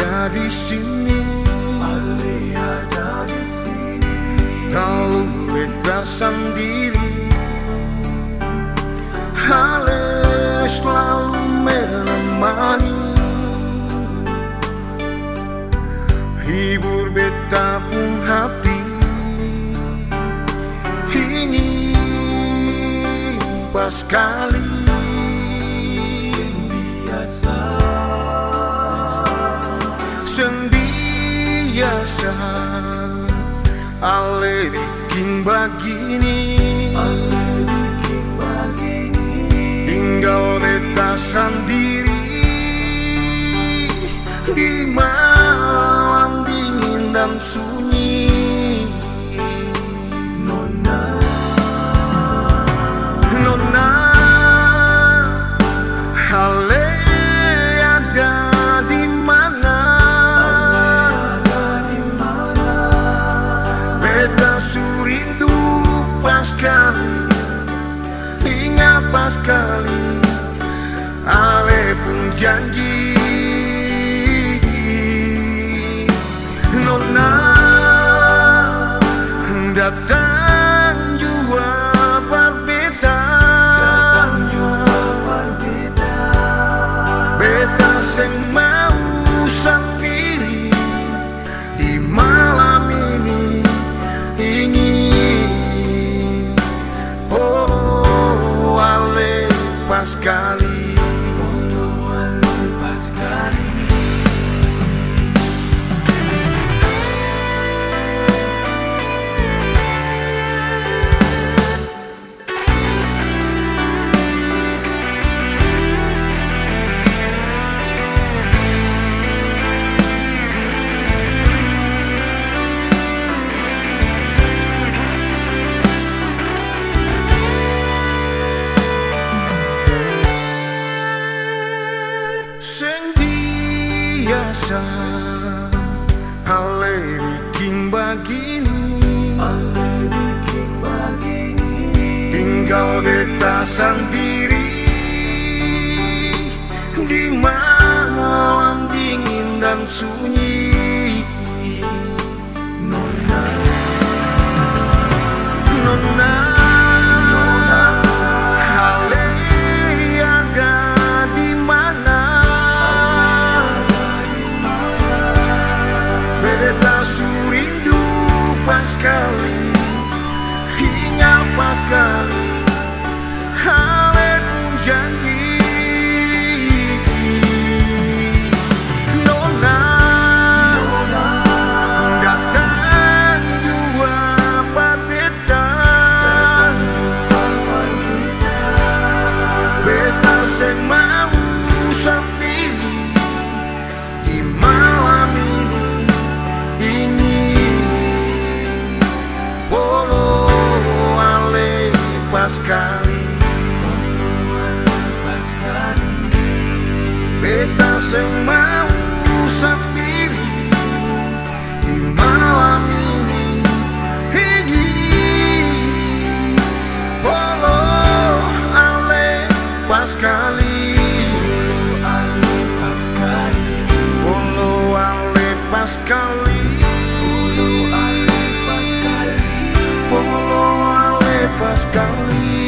ada di sini, Ale ada di sini. kalau beta sendiri, Ale selalu menemani, hibur beta pun hati. Ini pas kali Biasa sendiasa Ale bikin begini, Ale bikin begini. tinggal beta sendiri di malam dingin dan sunyi. Nona, Nona, Ale ada di mana? ada di mana? Beta surindu pas kali, ingat pas kali, Ale pun janji. Nona, datang jua berbeda, Datang juga berbeda. beta seng mau sendiri di malam ini. Ingin oh Ale pas kali, Oh, Ale pas kali. sendiasa Ale bikin begini, Ale bikin begini. tinggal beta sendiri di malam dingin dan sunyi. Nona, Nona, Ale ada di mana? Beta surindu pas kali, ingat pas kali, Ale pun janji. Nona, datang jua berbeda, beta seng mau sendiri di malam ini. Ingin polo Ale pas kali, pas kali. beta seng mau sendiri di malam ini. Ingin polo Ale pas kali, Ale pas kali. polo Ale pas kali, Ale pas kali. polo Ale pas kali.